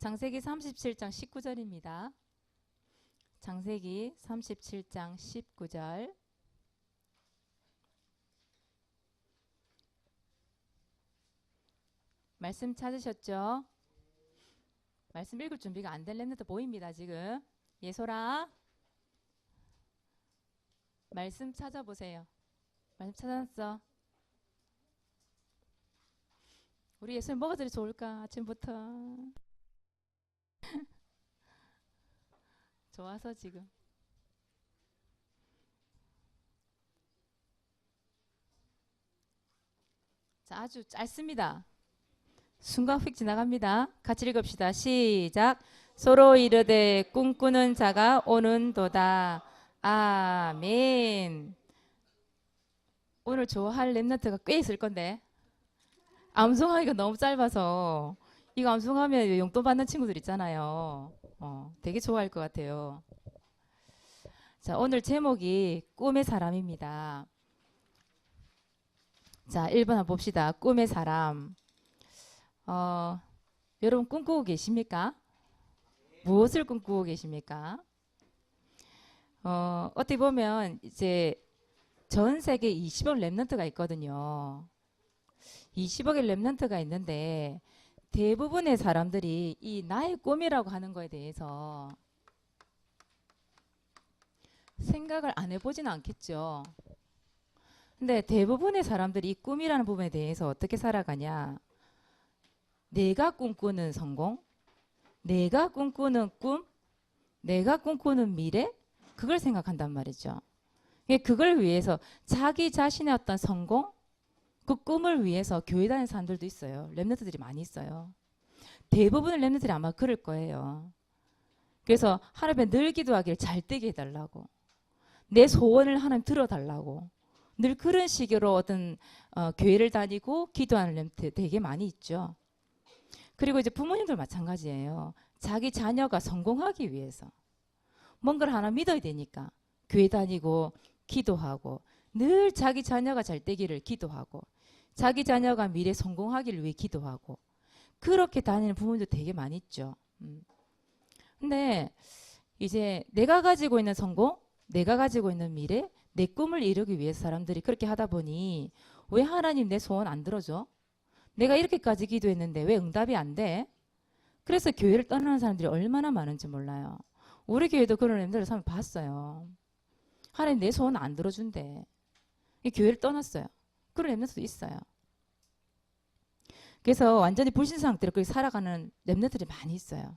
창세기 37장 19절입니다. 창세기 37장 19절. 말씀 찾으셨죠? 말씀 읽을 준비가 안 된 랩런트 보입니다. 지금 예솔아 말씀 찾아보세요. 말씀 찾아놨어? 우리 예솔 뭐가 제일 좋을까? 아침부터 좋아서 지금 자, 아주 짧습니다. 순간 휙 지나갑니다. 같이 읽읍시다. 시작. 서로 이르되 꿈꾸는 자가 오는도다. 아멘. 오늘 좋아할 랩런트가 꽤 있을 건데 암송하기가 너무 짧아서 이거 암송하면 용돈 받는 친구들 있잖아요. 되게 좋아할 것 같아요. 자, 오늘 제목이 꿈의 사람입니다. 자, 1번 한번 봅시다. 꿈의 사람. 여러분 꿈꾸고 계십니까? 무엇을 꿈꾸고 계십니까? 어떻게 보면 이제 전 세계 20억 랩런트가 있거든요. 20억의 랩런트가 있는데 대부분의 사람들이 이 나의 꿈이라고 하는 거에 대해서 생각을 안 해보지는 않겠죠. 근데 대부분의 사람들이 이 꿈이라는 부분에 대해서 어떻게 살아가냐. 내가 꿈꾸는 성공, 내가 꿈꾸는 꿈, 내가 꿈꾸는 미래, 그걸 생각한단 말이죠. 그걸 위해서 자기 자신의 어떤 성공, 그 꿈을 위해서 교회 다니는 사람들도 있어요. 랩런트들이 많이 있어요. 대부분의 랩런트들이 아마 그럴 거예요. 그래서 하나님께 늘 기도하기를 잘 되게 해달라고, 내 소원을 하나님 들어달라고 늘 그런 식으로 어떤 교회를 다니고 기도하는 랩런트 되게 많이 있죠. 그리고 이제 부모님들 마찬가지예요. 자기 자녀가 성공하기 위해서 뭔가를 하나 믿어야 되니까 교회 다니고 기도하고 늘 자기 자녀가 잘 되기를 기도하고 자기 자녀가 미래 성공하기를 위해 기도하고 그렇게 다니는 부모님도 되게 많이 있죠. 근데 이제 내가 가지고 있는 성공, 내가 가지고 있는 미래, 내 꿈을 이루기 위해서 사람들이 그렇게 하다 보니 왜 하나님 내 소원 안 들어줘? 내가 이렇게까지 기도했는데 왜 응답이 안 돼? 그래서 교회를 떠나는 사람들이 얼마나 많은지 몰라요. 우리 교회도 그런 렘들을 한번 봤어요. 하나님 내 소원 안 들어준대. 교회를 떠났어요. 그런 렘들도 있어요. 그래서 완전히 불신 상태로 그렇게 살아가는 렘들들이 많이 있어요.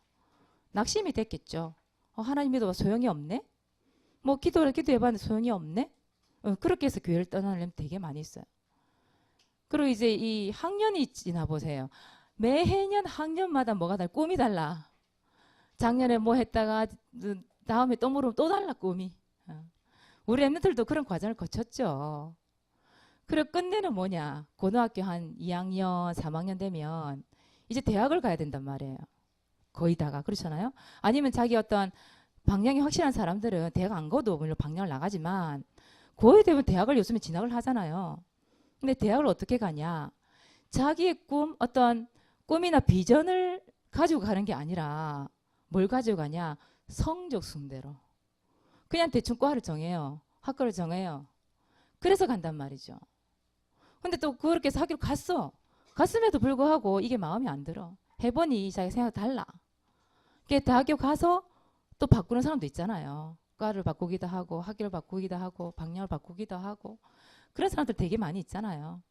낙심이 됐겠죠. 하나님 믿어봐 소용이 없네? 뭐 기도해봤는데 소용이 없네? 그렇게 해서 교회를 떠나는 렘들 되게 많이 있어요. 그리고 이제 이 학년이 지나 보세요. 매해년 학년마다 뭐가 달라? 꿈이 달라. 작년에 뭐 했다가 다음에 또 물으면 또 달라 꿈이. 우리 엠들도 그런 과정을 거쳤죠. 그리고 끝내는 뭐냐? 고등학교 한 2학년, 3학년 되면 이제 대학을 가야 된단 말이에요. 거의 다가 그렇잖아요. 아니면 자기 어떤 방향이 확실한 사람들은 대학 안 가도 물론 방향을 나가지만 거의 대부분 대학을 요즘에 진학을 하잖아요. 근데 대학을 어떻게 가냐? 자기의 꿈, 어떤 꿈이나 비전을 가지고 가는 게 아니라 뭘 가지고 가냐? 성적 순대로. 그냥 대충 과를 정해요. 학교를 정해요. 그래서 간단 말이죠. 근데 또 그렇게 해서 학교를 갔어. 갔음에도 불구하고 이게 마음에 안 들어. 해보니 자기 생각 달라. 대학교 가서 또 바꾸는 사람도 있잖아요. 과를 바꾸기도 하고 학교를 바꾸기도 하고 방향을 바꾸기도 하고 그런 사람들 되게 많이 있잖아요.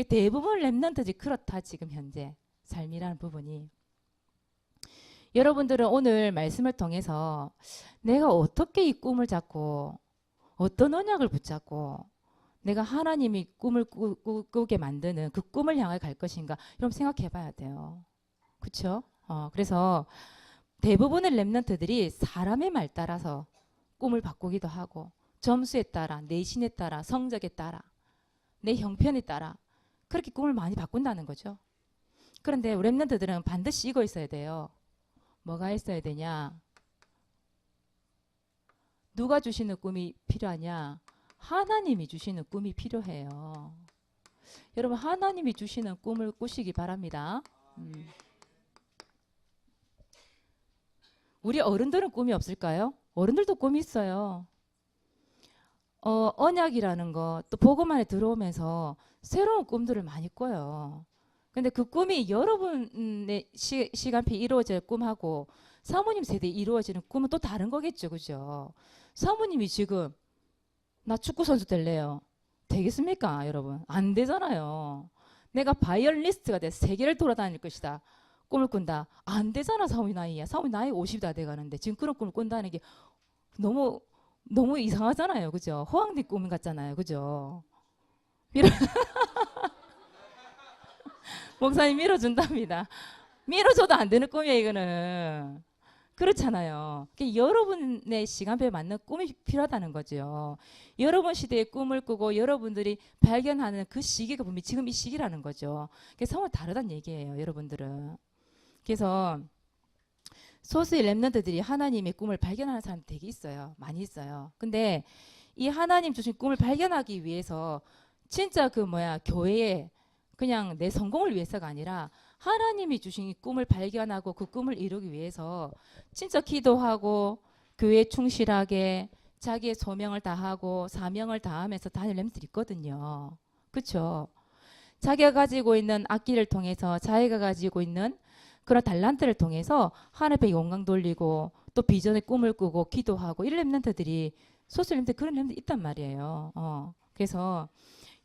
대부분 랩런트들이 그렇다. 지금 현재 삶이라는 부분이. 여러분들은 오늘 말씀을 통해서 내가 어떻게 이 꿈을 잡고 어떤 언약을 붙잡고 내가 하나님이 꿈을 꾸게 만드는 그 꿈을 향해 갈 것인가 이런 생각해 봐야 돼요. 그렇죠? 그래서 대부분의 랩런트들이 사람의 말 따라서 꿈을 바꾸기도 하고 점수에 따라, 내신에 따라, 성적에 따라, 내 형편에 따라 그렇게 꿈을 많이 바꾼다는 거죠. 그런데 랩런트들은 반드시 이거 있어야 돼요. 뭐가 있어야 되냐? 누가 주시는 꿈이 필요하냐? 하나님이 주시는 꿈이 필요해요. 여러분 하나님이 주시는 꿈을 꾸시기 바랍니다. 우리 어른들은 꿈이 없을까요? 어른들도 꿈이 있어요. 언약이라는 거, 또 복음 안에 들어오면서 새로운 꿈들을 많이 꿔요. 근데 그 꿈이 여러분의 시간표 이루어질 꿈하고 사모님 세대에 이루어지는 꿈은 또 다른 거겠죠. 그죠? 사모님이 지금 나 축구 선수 될래요. 되겠습니까, 여러분? 안 되잖아요. 내가 바이올리스트가 돼서 세계를 돌아다닐 것이다. 꿈을 꾼다. 안 되잖아, 사모님 나이야. 사모님 나이 50이 다 돼가는데 지금 그런 꿈을 꾼다는 게 너무 너무 이상하잖아요. 그죠? 호황된 꿈 같잖아요. 그죠? 밀어, 목사님 밀어준답니다. 밀어줘도 안 되는 꿈이에요, 이거는. 그렇잖아요. 여러분의 시간표에 맞는 꿈이 필요하다는 거죠. 여러분 시대의 꿈을 꾸고 여러분들이 발견하는 그 시기가 분명히 지금 이 시기라는 거죠. 그래서 정말 다르다는 얘기예요, 여러분들은. 그래서 소수의 렘넌트들이 하나님의 꿈을 발견하는 사람이 되게 있어요. 많이 있어요. 근데 이 하나님 주신 꿈을 발견하기 위해서 진짜 교회에 그냥 내 성공을 위해서가 아니라 하나님이 주신 이 꿈을 발견하고 그 꿈을 이루기 위해서 진짜 기도하고 교회에 충실하게 자기의 소명을 다하고 사명을 다하면서 다니는 렘들이 있거든요. 그렇죠? 자기가 가지고 있는 악기를 통해서 자기가 가지고 있는 그런 달란트를 통해서 하나님께 영광 돌리고 또 비전의 꿈을 꾸고 기도하고 이런 렘넌트들이 소수 렘넌트 그런 렘넌트 있단 말이에요. 그래서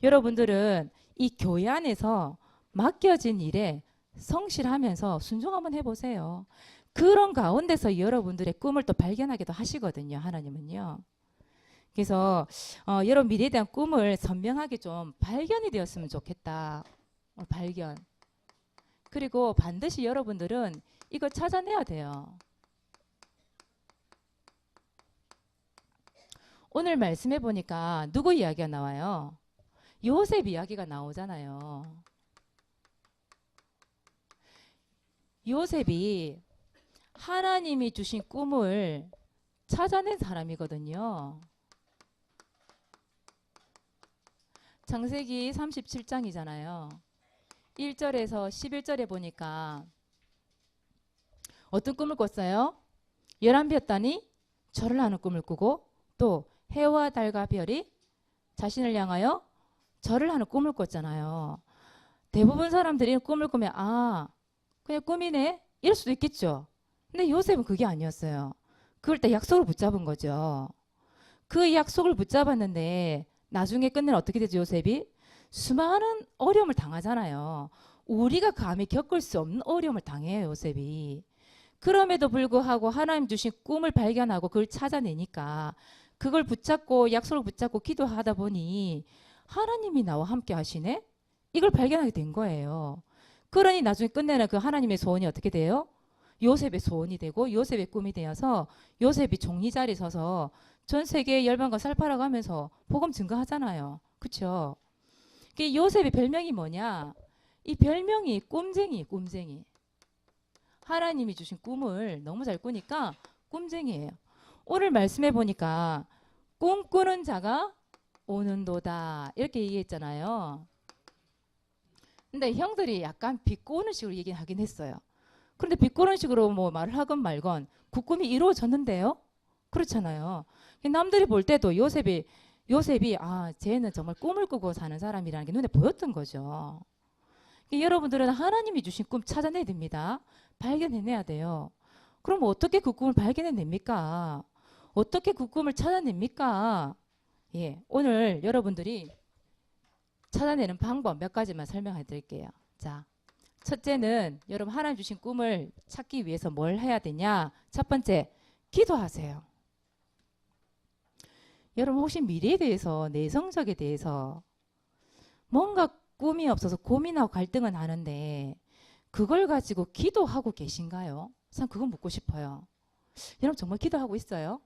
여러분들은 이 교회 안에서 맡겨진 일에 성실하면서 순종 한번 해보세요. 그런 가운데서 여러분들의 꿈을 또 발견하기도 하시거든요. 하나님은요. 그래서 여러분 미래에 대한 꿈을 선명하게 좀 발견이 되었으면 좋겠다. 발견. 그리고 반드시 여러분들은 이걸 찾아내야 돼요. 오늘 말씀해 보니까 누구 이야기가 나와요? 요셉 이야기가 나오잖아요. 요셉이 하나님이 주신 꿈을 찾아낸 사람이거든요. 창세기 37장이잖아요. 1절에서 11절에 보니까 어떤 꿈을 꿨어요? 11볕단이 절을 하는 꿈을 꾸고 또 해와 달과 별이 자신을 향하여 절을 하는 꿈을 꿨잖아요. 대부분 사람들이 꿈을 꾸면 그냥 꿈이네 이럴 수도 있겠죠. 근데 요셉은 그게 아니었어요. 그걸 때 약속을 붙잡은 거죠. 그 약속을 붙잡았는데 나중에 끝내는 어떻게 되죠? 요셉이 수많은 어려움을 당하잖아요. 우리가 감히 겪을 수 없는 어려움을 당해요. 요셉이. 그럼에도 불구하고 하나님 주신 꿈을 발견하고 그걸 찾아내니까 그걸 붙잡고 약속을 붙잡고 기도하다 보니 하나님이 나와 함께 하시네? 이걸 발견하게 된 거예요. 그러니 나중에 끝내는 그 하나님의 소원이 어떻게 돼요? 요셉의 소원이 되고 요셉의 꿈이 되어서 요셉이 종리 자리에 서서 전 세계 열방과 살팔아가면서 복음 증거하잖아요. 그렇죠? 요셉의 별명이 뭐냐? 이 별명이 꿈쟁이. 하나님이 주신 꿈을 너무 잘 꾸니까 꿈쟁이에요. 오늘 말씀해 보니까 꿈꾸는 자가 오는도다 이렇게 얘기했잖아요. 근데 형들이 약간 비꼬는 식으로 얘기하긴 했어요. 그런데 비꼬는 식으로 뭐 말을 하건 말건 그 꿈이 이루어졌는데요. 그렇잖아요. 남들이 볼 때도 요셉이 쟤는 정말 꿈을 꾸고 사는 사람이라는 게 눈에 보였던 거죠. 여러분들은 하나님이 주신 꿈 찾아내야 됩니다. 발견해내야 돼요. 그럼 어떻게 그 꿈을 발견해냅니까? 어떻게 그 꿈을 찾아냅니까? 오늘 여러분들이 찾아내는 방법 몇 가지만 설명해 드릴게요. 자, 첫째는 여러분 하나님 주신 꿈을 찾기 위해서 뭘 해야 되냐? 첫 번째, 기도하세요. 여러분 혹시 미래에 대해서 내 성적에 대해서 뭔가 꿈이 없어서 고민하고 갈등은 하는데 그걸 가지고 기도하고 계신가요? 참 그거 묻고 싶어요. 여러분 정말 기도하고 있어요?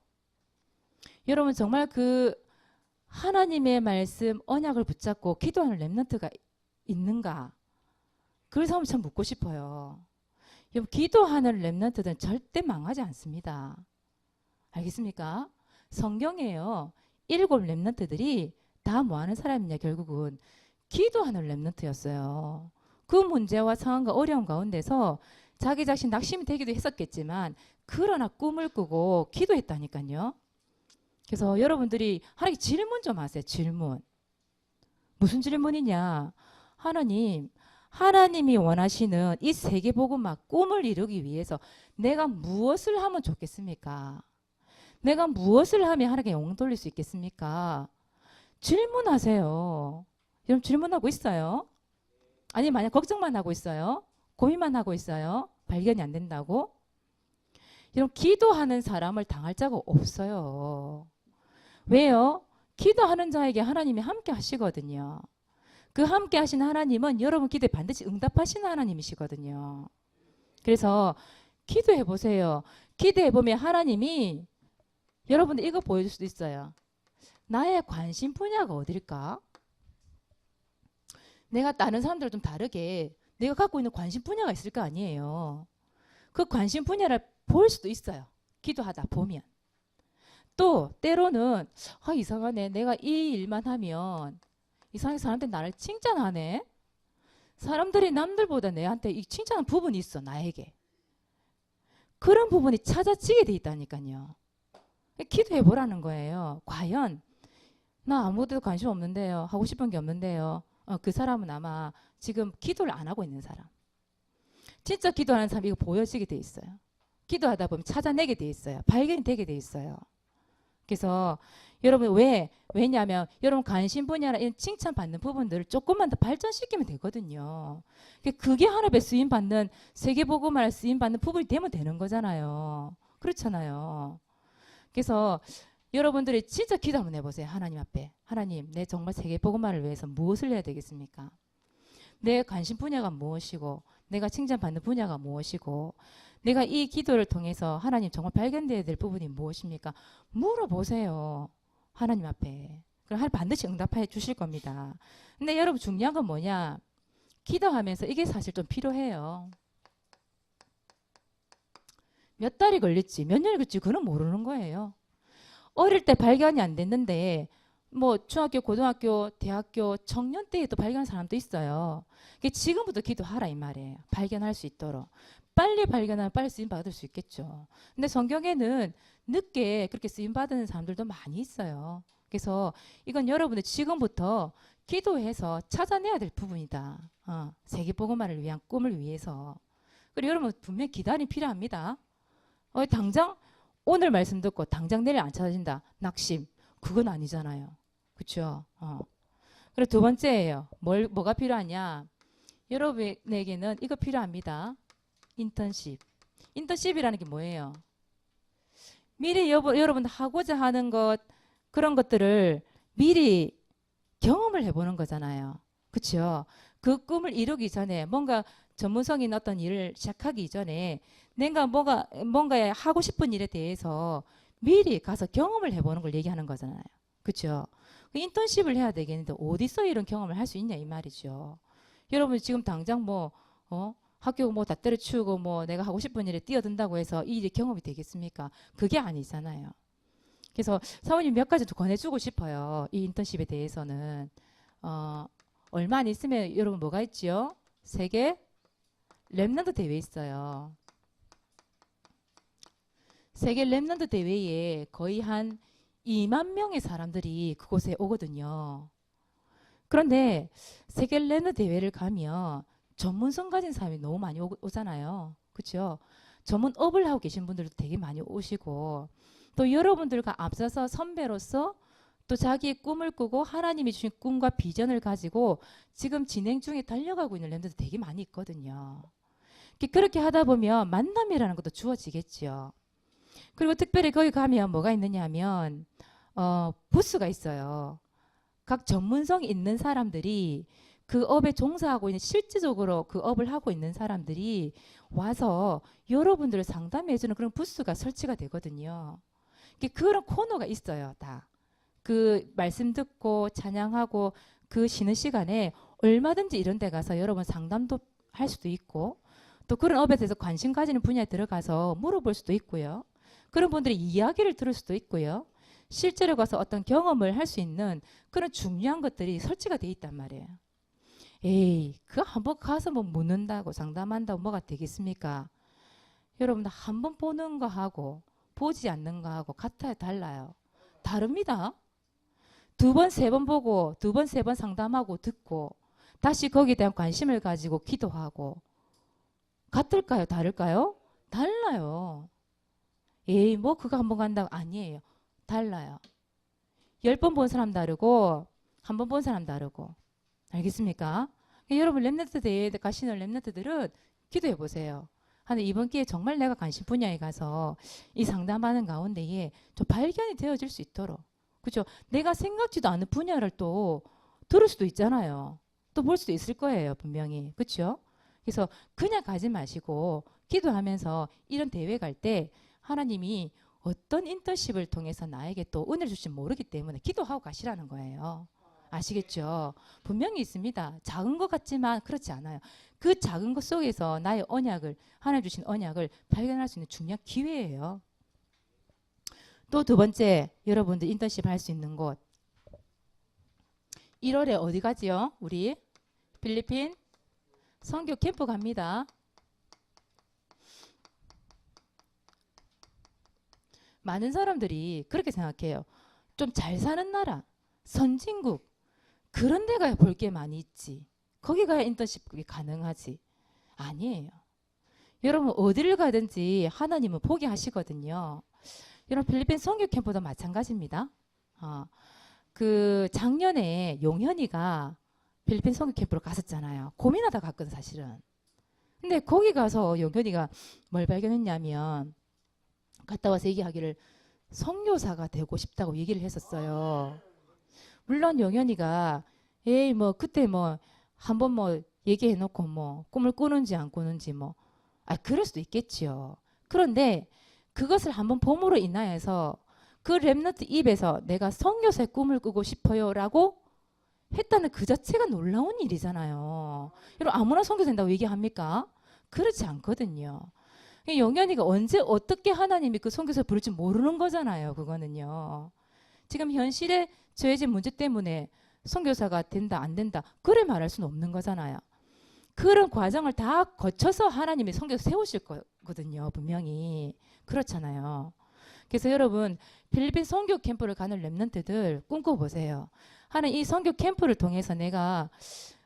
여러분 정말 그 하나님의 말씀 언약을 붙잡고 기도하는 렘넌트가 있는가? 그래서 한번 참 묻고 싶어요. 여러분 기도하는 렘넌트들은 절대 망하지 않습니다. 알겠습니까? 성경에요. 7 렘넌트들이 다 뭐하는 사람이냐 결국은 기도하는 렘넌트였어요. 그 문제와 상황과 어려움 가운데서 자기 자신 낙심이 되기도 했었겠지만 그러나 꿈을 꾸고 기도했다니까요. 그래서 여러분들이 하나님 질문 좀 하세요. 질문. 무슨 질문이냐? 하나님이 원하시는 이 세계복음화 꿈을 이루기 위해서 내가 무엇을 하면 좋겠습니까? 내가 무엇을 하면 하나님께 영광 돌릴 수 있겠습니까? 질문하세요. 여러분 질문하고 있어요? 아니 만약 걱정만 하고 있어요? 고민만 하고 있어요? 발견이 안 된다고? 여러분 기도하는 사람을 당할 자가 없어요. 왜요? 기도하는 자에게 하나님이 함께 하시거든요. 그 함께 하신 하나님은 여러분 기도에 반드시 응답하시는 하나님이시거든요. 그래서 기도해 보세요. 기도해 보면 하나님이 여러분들 이거 보여줄 수도 있어요. 나의 관심 분야가 어딜까? 내가 다른 사람들과 좀 다르게 내가 갖고 있는 관심 분야가 있을 거 아니에요. 그 관심 분야를 볼 수도 있어요. 기도하다 보면. 또 때로는 이상하네. 내가 이 일만 하면 이상하게 사람들이 나를 칭찬하네. 사람들이 남들보다 내한테 이 칭찬하는 부분이 있어. 나에게. 그런 부분이 찾아지게 돼 있다니까요. 기도해 보라는 거예요. 과연 나 아무데도 관심 없는데요. 하고 싶은 게 없는데요. 그 사람은 아마 지금 기도를 안 하고 있는 사람. 진짜 기도하는 사람이 이거 보여지게 돼 있어요. 기도하다 보면 찾아내게 돼 있어요. 발견이 되게 돼 있어요. 그래서 여러분 왜냐하면 여러분 관심 분야나 이런 칭찬받는 부분들을 조금만 더 발전시키면 되거든요. 그게 하나님의 쓰임받는 세계복음화를 쓰임받는 부분이 되면 되는 거잖아요. 그렇잖아요. 그래서 여러분들이 진짜 기도 한번 해보세요. 하나님 앞에. 하나님, 내 정말 세계복음화를 위해서 무엇을 해야 되겠습니까? 내 관심 분야가 무엇이고 내가 칭찬받는 분야가 무엇이고 내가 이 기도를 통해서 하나님 정말 발견되어야 될 부분이 무엇입니까? 물어보세요. 하나님 앞에. 그럼 하나님 반드시 응답해 주실 겁니다. 근데 여러분 중요한 건 뭐냐? 기도하면서 이게 사실 좀 필요해요. 몇 달이 걸릴지 몇 년이 걸릴지 그건 모르는 거예요. 어릴 때 발견이 안 됐는데 뭐 중학교, 고등학교, 대학교, 청년 때에도 발견한 사람도 있어요. 지금부터 기도하라 이 말이에요. 발견할 수 있도록. 빨리 발견하면 빨리 쓰임 받을 수 있겠죠. 근데 성경에는 늦게 그렇게 쓰임 받는 사람들도 많이 있어요. 그래서 이건 여러분들 지금부터 기도해서 찾아내야 될 부분이다. 세계복음화를 위한 꿈을 위해서. 그리고 여러분 분명히 기다림이 필요합니다. 당장 오늘 말씀 듣고 당장 내일 안 찾아진다. 낙심. 그건 아니잖아요. 그렇죠? 그리고 두 번째예요. 뭐가 필요하냐? 여러분에게는 이거 필요합니다. 인턴십. 인턴십이라는 게 뭐예요? 미리 여러분 하고자 하는 것 그런 것들을 미리 경험을 해보는 거잖아요. 그렇죠? 그 꿈을 이루기 전에 뭔가 전문성 있는 어떤 일을 시작하기 전에 내가 뭔가 하고 싶은 일에 대해서 미리 가서 경험을 해보는 걸 얘기하는 거잖아요. 그렇죠? 그 인턴십을 해야 되겠는데 어디서 이런 경험을 할 수 있냐 이 말이죠. 여러분 지금 당장 학교 다 때려치우고 내가 하고 싶은 일에 뛰어든다고 해서 이 일이 경험이 되겠습니까? 그게 아니잖아요. 그래서 사모님 몇 가지 좀 권해주고 싶어요. 이 인턴십에 대해서는 얼마 안 있으면 여러분 뭐가 있지요? 세계 랩런트 대회 있어요. 세계 랩런트 대회에 거의 한 2만 명의 사람들이 그곳에 오거든요. 그런데 세계 랩런트 대회를 가면 전문성 가진 사람이 너무 많이 오잖아요. 그렇죠? 전문업을 하고 계신 분들도 되게 많이 오시고 또 여러분들과 앞서서 선배로서 또 자기의 꿈을 꾸고 하나님이 주신 꿈과 비전을 가지고 지금 진행 중에 달려가고 있는 랩런트도 되게 많이 있거든요. 그렇게 하다 보면 만남이라는 것도 주어지겠죠. 그리고 특별히 거기 가면 뭐가 있느냐 하면 부스가 있어요. 각 전문성 있는 사람들이 그 업에 종사하고 있는 실질적으로 그 업을 하고 있는 사람들이 와서 여러분들을 상담해주는 그런 부스가 설치가 되거든요. 그런 코너가 있어요. 다. 그 말씀 듣고 찬양하고 그 쉬는 시간에 얼마든지 이런 데 가서 여러분 상담도 할 수도 있고 또 그런 업에 대해서 관심 가지는 분야에 들어가서 물어볼 수도 있고요. 그런 분들이 이야기를 들을 수도 있고요. 실제로 가서 어떤 경험을 할 수 있는 그런 중요한 것들이 설치가 돼 있단 말이에요. 에이, 그거 한번 가서 뭐 묻는다고 상담한다고 뭐가 되겠습니까? 여러분 한 번 보는 거하고 보지 않는 거하고 같아요, 달라요? 다릅니다. 두 번, 세 번 보고 두 번, 세 번 상담하고 듣고 다시 거기에 대한 관심을 가지고 기도하고 같을까요? 다를까요? 달라요. 에이, 뭐 그거 한 번 간다고 아니에요. 달라요. 10번 본 사람 다르고 한 번 본 사람 다르고 알겠습니까? 여러분 랩런트 대회에 가시는 랩런트들은 기도해 보세요. 하는 이번 기회에 정말 내가 관심 분야에 가서 이 상담하는 가운데에 좀 발견이 되어질 수 있도록 그죠? 내가 생각지도 않은 분야를 또 들을 수도 있잖아요. 또 볼 수도 있을 거예요, 분명히. 그렇죠? 그래서 그냥 가지 마시고 기도하면서 이런 대회 갈 때 하나님이 어떤 인턴십을 통해서 나에게 또 은혜를 줄지 모르기 때문에 기도하고 가시라는 거예요. 아시겠죠? 분명히 있습니다. 작은 것 같지만 그렇지 않아요. 그 작은 것 속에서 나의 언약을 하나님 주신 언약을 발견할 수 있는 중요한 기회예요. 또 두 번째 여러분들 인턴십 할 수 있는 곳 1월에 어디 가지요? 우리 필리핀 선교 캠프 갑니다. 많은 사람들이 그렇게 생각해요. 좀 잘 사는 나라, 선진국 그런 데 가야 볼 게 많이 있지. 거기 가야 인턴십이 가능하지. 아니에요. 여러분 어디를 가든지 하나님은 포기하시거든요. 여러분 필리핀 선교 캠프도 마찬가지입니다. 그 작년에 용현이가 필리핀 선교 캠프로 갔었잖아요. 고민하다 갔거든 사실은. 근데 거기 가서 용현이가 뭘 발견했냐면 갔다 와서 얘기하기를 선교사가 되고 싶다고 얘기를 했었어요. 물론 용현이가 에이 뭐 그때 뭐 한번 뭐 얘기해 놓고 뭐 꿈을 꾸는지 안 꾸는지 뭐 그럴 수도 있겠지요. 그런데 그것을 한번 봄으로 인하여서 그 랩너트 입에서 내가 선교사의 꿈을 꾸고 싶어요라고 했다는 그 자체가 놀라운 일이잖아요. 여러분 아무나 선교사 된다고 얘기합니까? 그렇지 않거든요. 영현이가 언제 어떻게 하나님이 그 선교사를 부를지 모르는 거잖아요. 그거는요. 지금 현실의 저해진 문제 때문에 선교사가 된다 안 된다 그래 말할 수는 없는 거잖아요. 그런 과정을 다 거쳐서 하나님이 선교사 세우실 거거든요. 분명히. 그렇잖아요. 그래서 여러분 필리핀 선교 캠프를 가는 랩런트들 꿈꿔보세요. 하나님 이 선교 캠프를 통해서 내가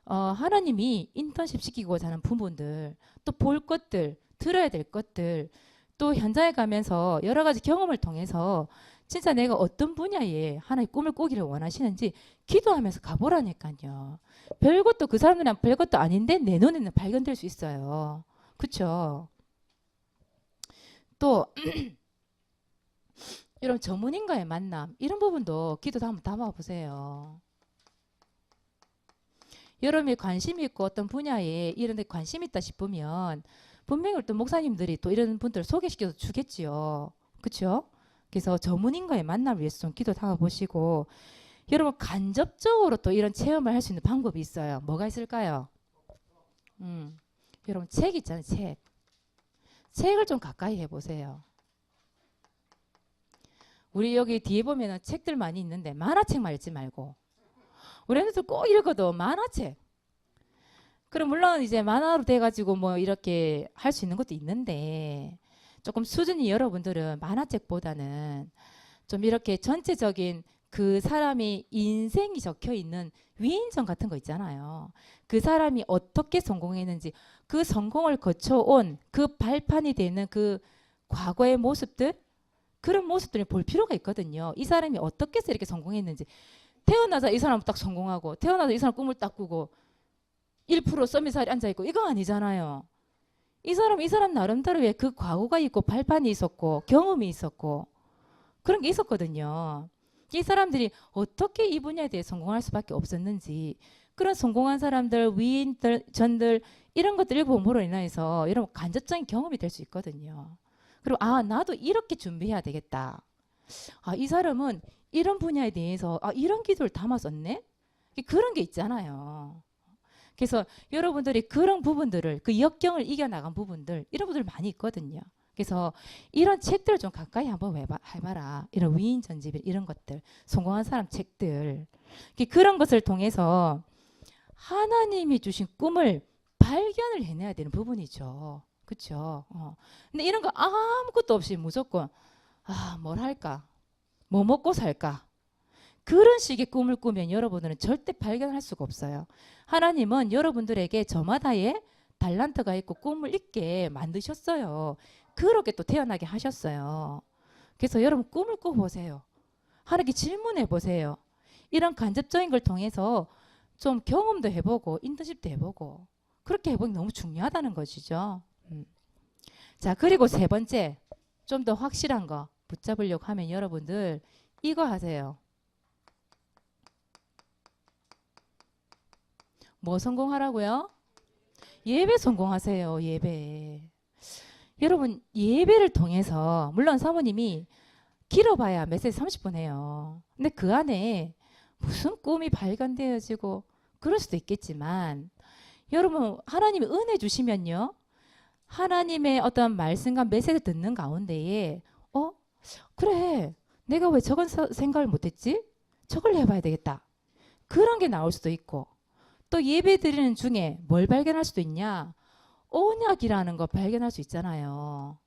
하나님이 인턴십 시키고자 하는 부분들 또 볼 것들 들어야 될 것들 또 현장에 가면서 여러 가지 경험을 통해서 진짜 내가 어떤 분야에 하나의 꿈을 꾸기를 원하시는지 기도하면서 가보라니까요. 별것도 그 사람들은 별것도 아닌데 내 눈에는 발견될 수 있어요. 그렇죠? 또 이런 전문인과의 만남 이런 부분도 기도도 한번 담아보세요. 여러분이 관심 있고 어떤 분야에 이런 데 관심 있다 싶으면 분명히 또 목사님들이 또 이런 분들을 소개시켜 주겠지요. 그렇죠? 그래서 전문인과의 만남을 위해서 좀 기도 담아보시고 여러분 간접적으로 또 이런 체험을 할 수 있는 방법이 있어요. 뭐가 있을까요? 여러분 책 있잖아요. 책. 책을 좀 가까이 해보세요. 우리 여기 뒤에 보면은 책들 많이 있는데 만화책만 읽지 말고 우리 애들 꼭 읽어도 만화책. 그럼 물론 이제 만화로 돼가지고 뭐 이렇게 할 수 있는 것도 있는데 조금 수준이 여러분들은 만화책보다는 좀 이렇게 전체적인 그 사람이 인생이 적혀 있는 위인전 같은 거 있잖아요. 그 사람이 어떻게 성공했는지 그 성공을 거쳐온 그 발판이 되는 그 과거의 모습들 그런 모습들을 볼 필요가 있거든요. 이 사람이 어떻게 해서 이렇게 성공했는지 태어나자 이 사람 딱 성공하고 태어나자 이 사람 꿈을 딱 꾸고 1% 서밋살이 앉아있고 이거 아니잖아요. 이 사람 나름대로의 그 과거가 있고 발판이 있었고 경험이 있었고 그런 게 있었거든요. 이 사람들이 어떻게 이 분야에 대해 성공할 수밖에 없었는지 그런 성공한 사람들 위인들 전들 이런 것들 읽어봄으로 인해서 여러분 간접적인 경험이 될 수 있거든요. 그리고 나도 이렇게 준비해야 되겠다. 이 사람은 이런 분야에 대해서 이런 기도를 담았었네. 그런 게 있잖아요. 그래서 여러분들이 그런 부분들을 그 역경을 이겨나간 부분들 이런 부분들 많이 있거든요. 그래서 이런 책들을 좀 가까이 한번 해봐라. 이런 위인 전집 이런 것들 성공한 사람 책들 그런 것을 통해서 하나님이 주신 꿈을 발견을 해내야 되는 부분이죠. 그렇죠? 근데 이런 거 아무것도 없이 무조건 뭘 할까? 뭐 먹고 살까? 그런 식의 꿈을 꾸면 여러분들은 절대 발견할 수가 없어요. 하나님은 여러분들에게 저마다의 달란트가 있고 꿈을 있게 만드셨어요. 그렇게 또 태어나게 하셨어요. 그래서 여러분 꿈을 꿔보세요. 하나님께 질문해 보세요. 이런 간접적인 걸 통해서 좀 경험도 해보고 인턴십도 해보고 그렇게 해보기 너무 중요하다는 것이죠. 자, 그리고 세 번째 좀 더 확실한 거 붙잡으려고 하면 여러분들 이거 하세요. 뭐 성공하라고요? 예배 성공하세요. 예배. 여러분 예배를 통해서 물론 사모님이 길어봐야 메시지 30분 해요. 근데 그 안에 무슨 꿈이 발견되어지고 그럴 수도 있겠지만 여러분 하나님이 은혜 주시면요. 하나님의 어떤 말씀과 메시지 듣는 가운데에 그래 내가 왜 저건 생각을 못했지? 저걸 해봐야 되겠다. 그런 게 나올 수도 있고 또 예배 드리는 중에 뭘 발견할 수도 있냐? 언약이라는 거 발견할 수 있잖아요.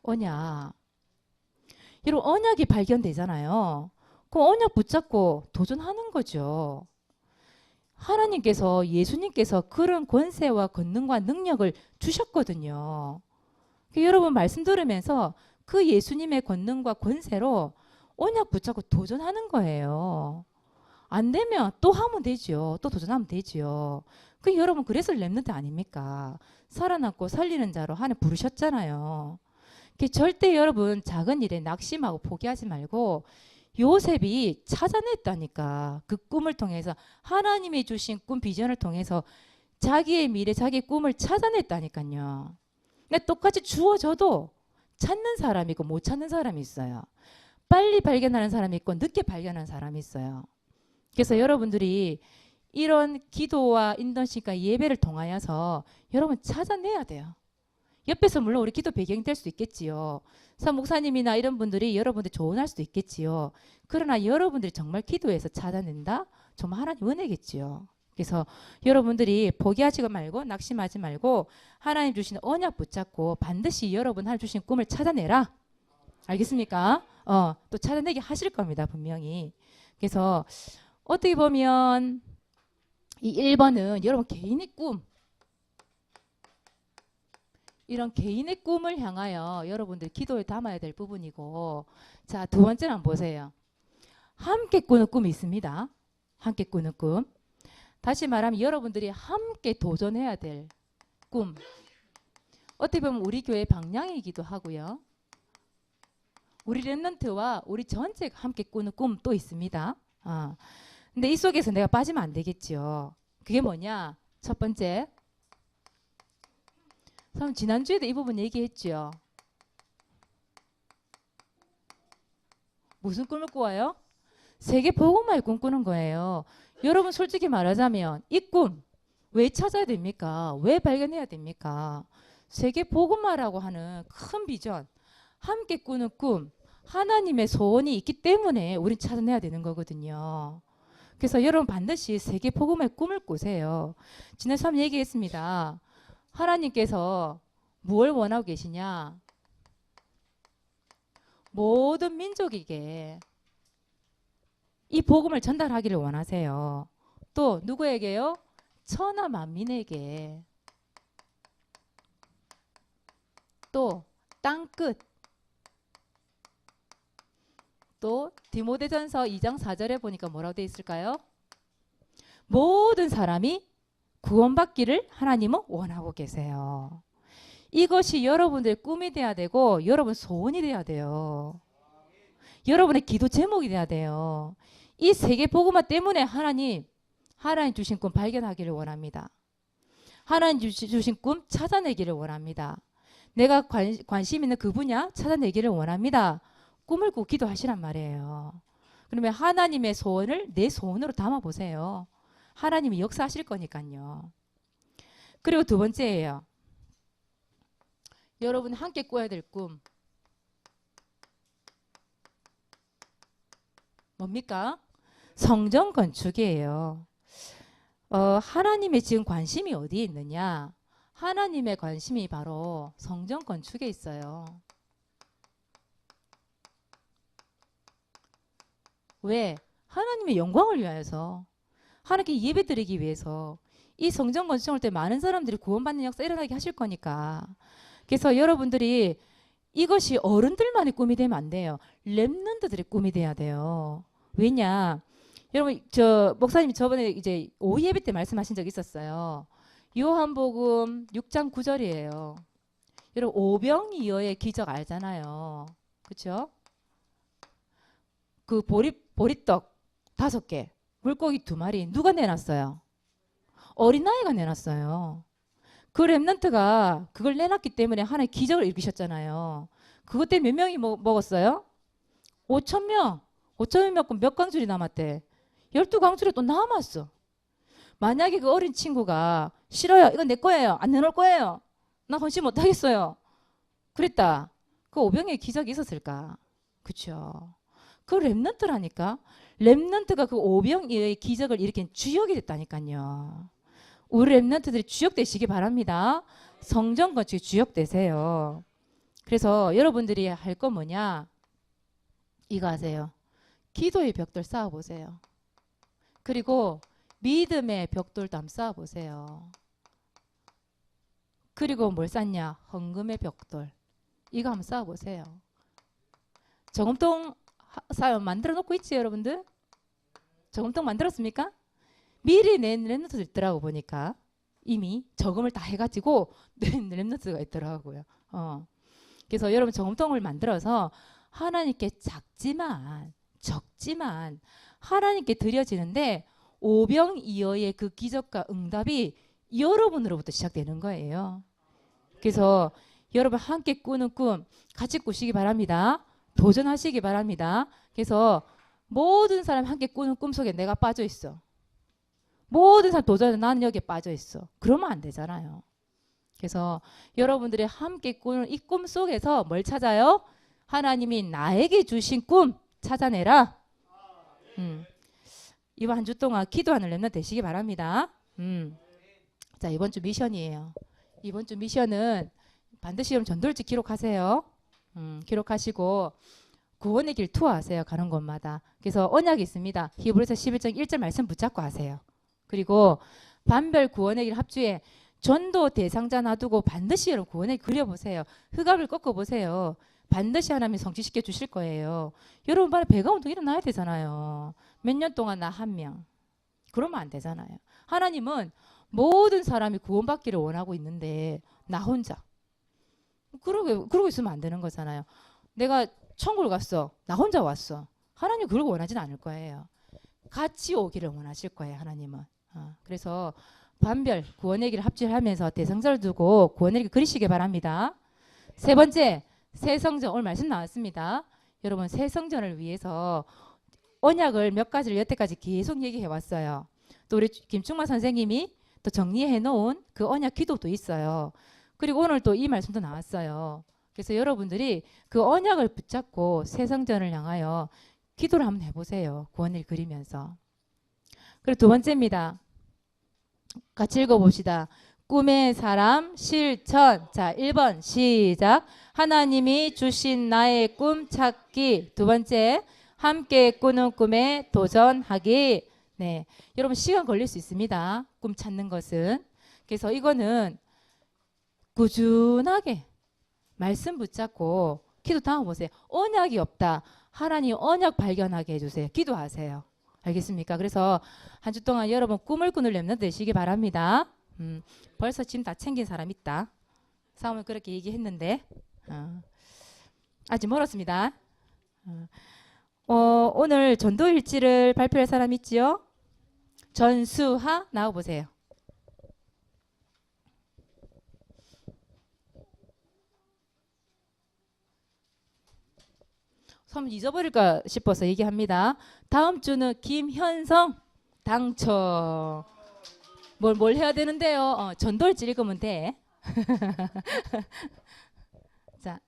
언약. 여러분 언약이 발견되잖아요. 그럼 언약 붙잡고 도전하는 거죠. 하나님께서 예수님께서 그런 권세와 권능과 능력을 주셨거든요. 여러분 말씀 들으면서 그 예수님의 권능과 권세로 언약 붙잡고 도전하는 거예요. 안 되면 또 하면 되죠. 또 도전하면 되죠. 여러분 그래서 렘넌트 아닙니까? 살아남고 살리는 자로 하나님 부르셨잖아요. 절대 여러분 작은 일에 낙심하고 포기하지 말고 요셉이 찾아냈다니까. 그 꿈을 통해서 하나님이 주신 꿈 비전을 통해서 자기의 미래 자기의 꿈을 찾아냈다니까요. 근데 똑같이 주어져도 찾는 사람이 있고 못 찾는 사람이 있어요. 빨리 발견하는 사람이 있고 늦게 발견하는 사람이 있어요. 그래서 여러분들이 이런 기도와 인턴십과 예배를 통하여서 여러분 찾아내야 돼요. 옆에서 물론 우리 기도 배경이 될 수도 있겠지요. 목사님이나 이런 분들이 여러분들 조언할 수도 있겠지요. 그러나 여러분들이 정말 기도해서 찾아낸다? 정말 하나님 은혜겠지요. 그래서 여러분들이 포기하지 말고 낙심하지 말고 하나님 주신 언약 붙잡고 반드시 여러분 하나님 주신 꿈을 찾아내라. 알겠습니까? 또 찾아내게 하실 겁니다. 분명히. 그래서 어떻게 보면 이 1번은 여러분 개인의 꿈 이런 개인의 꿈을 향하여 여러분들 기도에 담아야 될 부분이고 자, 두 번째는 한번 보세요. 함께 꾸는 꿈이 있습니다. 함께 꾸는 꿈. 다시 말하면 여러분들이 함께 도전해야 될 꿈. 어떻게 보면 우리 교회 방향이기도 하고요. 우리 렘넌트와 우리 전체가 함께 꾸는 꿈 또 있습니다. 근데 이 속에서 내가 빠지면 안 되겠죠. 그게 뭐냐? 첫 번째. 지난주에도 이 부분 얘기했죠. 무슨 꿈을 꾸어요? 세계 복음화의 꿈꾸는 거예요. 여러분 솔직히 말하자면 이 꿈 왜 찾아야 됩니까? 왜 발견해야 됩니까? 세계 복음화라고 하는 큰 비전, 함께 꾸는 꿈, 하나님의 소원이 있기 때문에 우린 찾아내야 되는 거거든요. 그래서 여러분 반드시 세계 복음화의 꿈을 꾸세요. 지난 시간에 얘기했습니다. 하나님께서 무엇을 원하고 계시냐? 모든 민족에게 이 복음을 전달하기를 원하세요. 또 누구에게요? 천하 만민에게. 또 땅끝. 또 디모데전서 2장 4절에 보니까 뭐라고 되어 있을까요? 모든 사람이 구원받기를 하나님은 원하고 계세요. 이것이 여러분들의 꿈이 돼야 되고 여러분 소원이 돼야 돼요. 여러분의 기도 제목이 돼야 돼요. 이 세계 복음화 때문에 하나님 주신 꿈 발견하기를 원합니다. 하나님 주신 꿈 찾아내기를 원합니다. 내가 관심 있는 그 분야 찾아내기를 원합니다. 꿈을 꾸고 기도하시란 말이에요. 그러면 하나님의 소원을 내 소원으로 담아보세요. 하나님이 역사하실 거니까요. 그리고 두 번째예요. 여러분 함께 꿔야 될 꿈. 뭡니까? 성전 건축이에요. 하나님의 지금 관심이 어디에 있느냐? 하나님의 관심이 바로 성전 건축에 있어요. 왜? 하나님의 영광을 위하여서, 하나님께 예배드리기 위해서, 이 성전 건축할 때 많은 사람들이 구원받는 역사 일어나게 하실 거니까. 그래서 여러분들이 이것이 어른들만의 꿈이 되면 안 돼요. 렘넌트들의 꿈이 돼야 돼요. 왜냐? 여러분, 저 목사님이 저번에 이제 오후 예배 때 말씀하신 적 있었어요. 요한복음 6장 9절이에요. 여러분, 오병이어의 기적 알잖아요. 그렇죠? 그 보리떡 5개, 물고기 2마리 누가 내놨어요? 어린아이가 내놨어요. 그 렘넌트가 그걸 내놨기 때문에 하나의 기적을 일으키셨잖아요. 그것 때문에 몇 명이 먹었어요? 5천 명. 5천 명 먹고 몇 강줄이 남았대? 12강줄이 또 남았어. 만약에 그 어린 친구가 싫어요. 이건 내 거예요. 안 내놓을 거예요. 나 헌신 못 하겠어요. 그랬다. 그 오병이의 기적이 있었을까? 그렇죠. 그 렘넌트라니까. 렘넌트가 그 오병이의 기적을 일으킨 주역이 됐다니까요. 우리 렘넌트들이 주역 되시기 바랍니다. 성전 건축 주역 되세요. 그래서 여러분들이 할 거 뭐냐? 이거 하세요. 기도의 벽돌 쌓아보세요. 그리고 믿음의 벽돌도 한번 쌓아보세요. 그리고 뭘 쌓냐? 헌금의 벽돌. 이거 한번 쌓아보세요. 저금통 만들어 놓고 있지 여러분들? 저금통 만들었습니까? 미리 낸 랩노트도 있더라고 보니까. 이미 저금을 다 해가지고 낸 랩노트가 있더라고요. 그래서 여러분 저금통을 만들어서 하나님께 작지만 적지만 하나님께 드려지는데 오병이어의 그 기적과 응답이 여러분으로부터 시작되는 거예요. 그래서 여러분 함께 꾸는 꿈 같이 꾸시기 바랍니다. 도전하시기 바랍니다. 그래서 모든 사람이 함께 꾸는 꿈 속에 내가 빠져 있어. 모든 사람 도전에 나는 여기에 빠져 있어. 그러면 안 되잖아요. 그래서 여러분들이 함께 꾸는 이 꿈 속에서 뭘 찾아요? 하나님이 나에게 주신 꿈 찾아내라. 이번 한 주 동안 기도하는 렘넌트 되시기 바랍니다. 자, 이번 주 미션이에요. 이번 주 미션은 반드시 여러분 전도일지 기록하세요. 기록하시고 구원의 길 투어하세요. 가는 곳마다. 그래서 언약이 있습니다. 히브리서 11장 1절 말씀 붙잡고 하세요. 그리고 반별 구원의 길 합주에 전도 대상자 놔두고 반드시 여러분 구원의 길 그려보세요. 흑암을 꺾어보세요. 반드시 하나님이 성취시켜 주실 거예요. 여러분 바로 배가 운동 일어나야 되잖아요. 몇 년 동안 나 한 명. 그러면 안 되잖아요. 하나님은 모든 사람이 구원받기를 원하고 있는데 나 혼자. 그러고 있으면 안 되는 거잖아요. 내가 천국을 갔어. 나 혼자 왔어. 하나님 그걸 원하지는 않을 거예요. 같이 오기를 원하실 거예요. 하나님은. 그래서 반별 구원의 길을 합주하면서 대상자를 두고 구원의 길 그리시기 바랍니다. 세 번째 새 성전 오늘 말씀 나왔습니다. 여러분 새 성전을 위해서 언약을 몇 가지를 여태까지 계속 얘기해 왔어요. 또 우리 김충만 선생님이 또 정리해 놓은 그 언약 기도도 있어요. 그리고 오늘 또 이 말씀도 나왔어요. 그래서 여러분들이 그 언약을 붙잡고 새 성전을 향하여 기도를 한번 해보세요. 구원을 그리면서. 그리고 두 번째입니다. 같이 읽어봅시다. 꿈의 사람 실천. 자, 1번 시작. 하나님이 주신 나의 꿈 찾기. 두 번째, 함께 꾸는 꿈에 도전하기. 네, 여러분 시간 걸릴 수 있습니다. 꿈 찾는 것은. 그래서 이거는 꾸준하게 말씀 붙잡고 기도 담아보세요. 언약이 없다. 하나님 언약 발견하게 해주세요. 기도하세요. 알겠습니까? 그래서 한 주 동안 여러분 꿈을 꾸는 렘넌트 되시기 바랍니다. 벌써 짐 다 챙긴 사람 있다. 사모님 그렇게 얘기했는데 아직 멀었습니다. 오늘 전도일지를 발표할 사람 있지요? 전수하 나와보세요. 참 잊어버릴까 싶어서 얘기합니다. 다음 주는 김현성 당첨. 뭘 해야 되는데요? 전도일지 읽으면 돼. 자,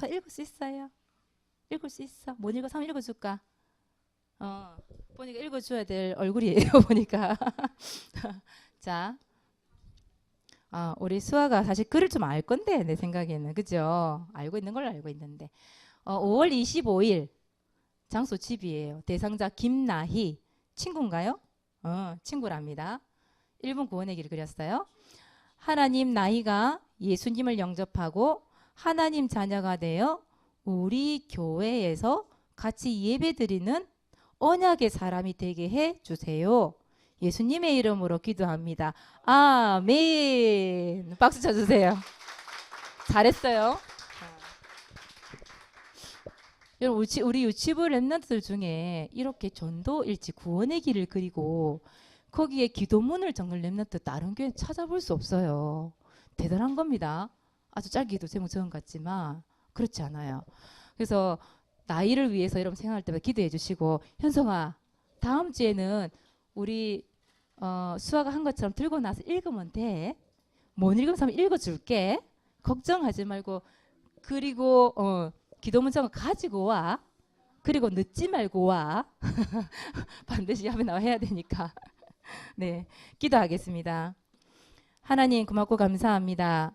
읽을 수 있어요? 읽을 수 있어? 못 읽어서 한번 읽어줄까? 보니까 읽어줘야 될 얼굴이에요. 보니까. 자, 우리 수아가 사실 글을 좀 알 건데 내 생각에는 그죠? 알고 있는 걸 알고 있는데 5월 25일 장소 집이에요. 대상자 김나희 친구인가요? 친구랍니다. 1분 구원의 길을 그렸어요. 하나님 나이가 예수님을 영접하고 하나님 자녀가 되어 우리 교회에서 같이 예배드리는 언약의 사람이 되게 해 주세요. 예수님의 이름으로 기도합니다. 아멘. 박수 쳐주세요. 잘했어요. 여러분 우리 유치부 랩런트들 중에 이렇게 전도 일치 구원의 길을 그리고 거기에 기도문을 적는 랩런트 다른 교회 찾아볼 수 없어요. 대단한 겁니다. 아주 짧게도 제목 적은 것 같지만 그렇지 않아요. 그래서 나이를 위해서 여러분 생각할 때마다 기도해 주시고 현성아 다음 주에는 우리 수아가 한 것처럼 들고 나서 읽으면 돼. 못 읽으면 한번 읽어줄게. 걱정하지 말고 그리고 기도 문장을 가지고 와. 그리고 늦지 말고 와. 반드시 앞에 나와 해야 되니까. 네, 기도하겠습니다. 하나님 고맙고 감사합니다.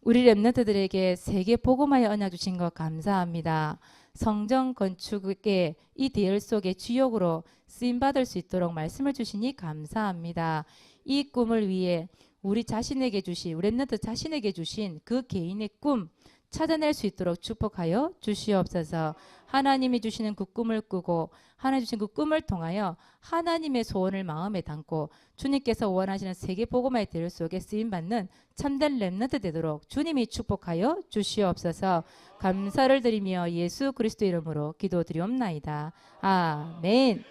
우리 랩런트들에게 세계 복음화의 언약 주신 것 감사합니다. 성전 건축의 이 대열 속에 주역으로 쓰임받을 수 있도록 말씀을 주시니 감사합니다. 이 꿈을 위해 우리 자신에게 주신 우리 랩런트 자신에게 주신 그 개인의 꿈 찾아낼 수 있도록 축복하여 주시옵소서. 하나님이 주시는 그 꿈을 꾸고 하나님 주신 그 꿈을 통하여 하나님의 소원을 마음에 담고 주님께서 원하시는 세계 복음화의 대열 속에 쓰임받는 참된 랩런트 되도록 주님이 축복하여 주시옵소서. 감사를 드리며 예수 그리스도 이름으로 기도드리옵나이다. 아멘.